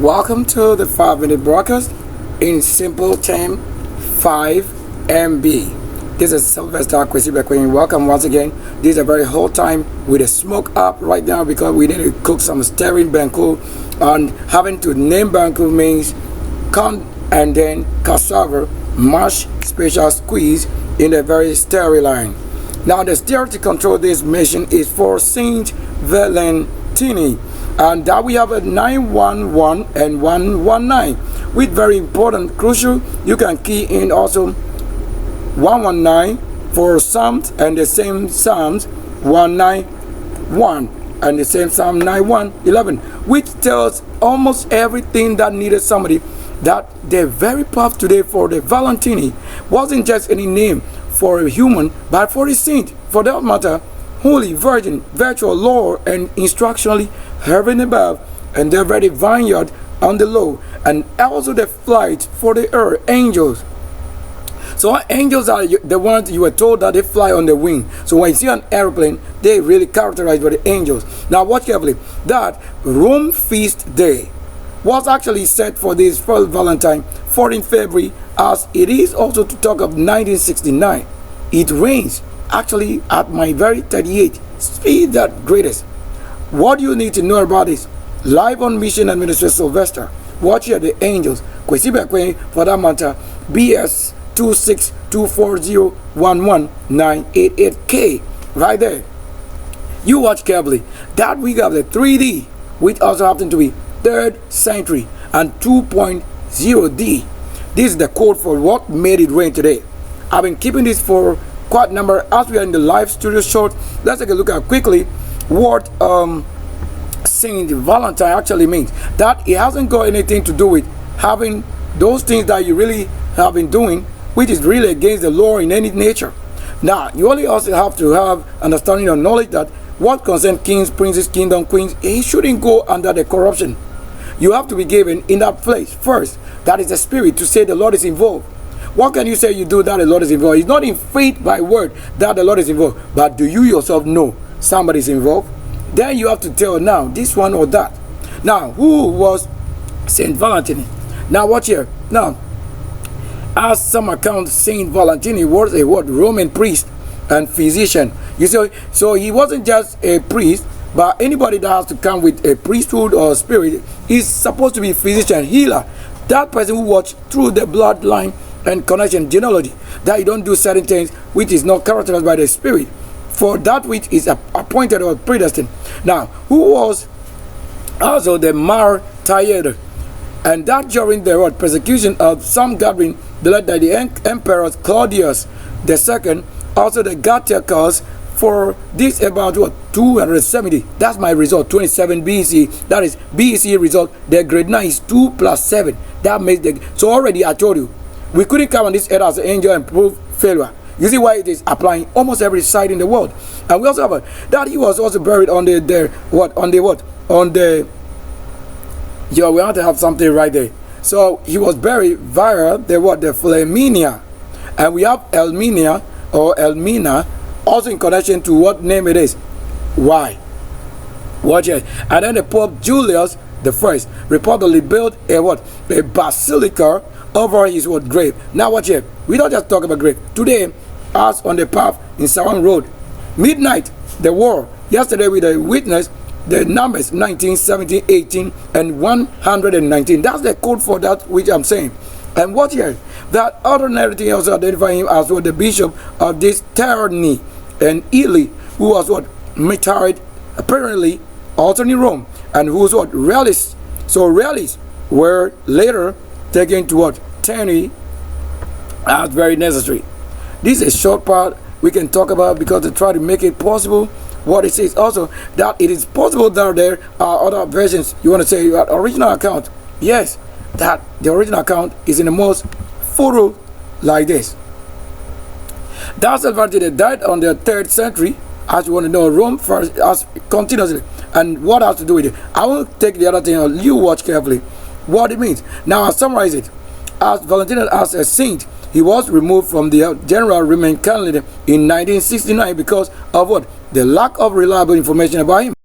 Welcome to the 5-minute broadcast in simple time 5 MB. This is SYLVESTER KWASI. Welcome once again. This is a very hot time with a smoke up right now because we need to cook some stirring BEKOE, and having to name BEKOE means corn and then cassava mash special squeeze in a very stirring line. Now the stir to control this mission is for Saint Valentine, and that we have a 911 and 119 with very important crucial. You can key in also 119 for Psalms and the same Psalms 191 and the same Psalm 9111, which tells almost everything that needed somebody. That the very path today for the Valentine wasn't just any name for a human, but for a saint, for that matter, holy, virgin, virtual, Lord, and instructionally heaven above, and the very vineyard on the low, and also the flight for the earth, angels. So angels are the ones you were told that they fly on the wing. So when you see an airplane, they really characterized by the angels. Now watch carefully. That Rome feast day was actually set for this first Valentine, 14th February, as it is also to talk of 1969. It rains actually at my very 38 speed that greatest. What do you need to know about this? Live on Mission Administrator Sylvester. Watch here the angels. KWASI BEKOE for that matter. BS 26240119888K. Right there. You watch carefully. That we have the 3D, which also happen to be 3rd century, and 2.0D. This is the code for what made it rain today. I've been keeping this for quite a number as we are in the live studio short. Let's take a look at quickly what Saint Valentine actually means. That it hasn't got anything to do with having those things that you really have been doing, which is really against the law in any nature. Now you only also have to have understanding or knowledge that what concerns kings, princes, kingdom, queens, it shouldn't go under the corruption. You have to be given in that place first. That is the spirit to say the Lord is involved. What can you say you do that the Lord is involved? It's not in faith by word that the Lord is involved, but do you yourself know somebody is involved? Then you have to tell now this one or that. Now who was Saint Valentine? Now watch here. Now, as some accounts, Saint Valentine was a Roman priest and physician. You see, so he wasn't just a priest, but anybody that has to come with a priesthood or spirit is supposed to be physician, healer. That person who watch through the bloodline and connection genealogy, that you don't do certain things which is not characterized by the spirit, for that which is appointed or predestined. Now, who was also the martyr, and that during the persecution of some gathering, led by the emperor Claudius II, also the Gatiacus, for this about 270. That's my result, 27 BC. That is BC result. The grade 9 is 2 plus 7. That makes the, so already I told you we couldn't come on this earth as an angel and prove failure. You see why it is applying almost every side in the world. And we also have that he was also buried on the we have to have something right there. So he was buried via the Flaminia, and we have Elminia or Elmina also in connection to what name it is. Why? Watch it. And then the Pope Julius I reportedly built a basilica over his grave. Now watch it. We don't just talk about grave. Today, as on the path in Sawan Road, midnight, the war. Yesterday we witnessed the numbers 19, 17, 18, and 119. That's the code for that which I'm saying. And watch here. That other narrative also identify him as the bishop of this Terni and Ely, who was retired apparently also in Rome, and who was Realis. So Realis were later taken to Terni as very necessary. This is a short part we can talk about because to try to make it possible. What it says also that it is possible that there are other versions. You want to say original account? Yes, that the original account is in the most photo like this. That Valentine died on the 3rd century, as you want to know, Rome first as continuously. And what has to do with it? I will take the other thing. You watch carefully what it means. Now I'll summarize it. As Valentine as a saint, he was removed from the general Roman calendar in 1969 because of the lack of reliable information about him.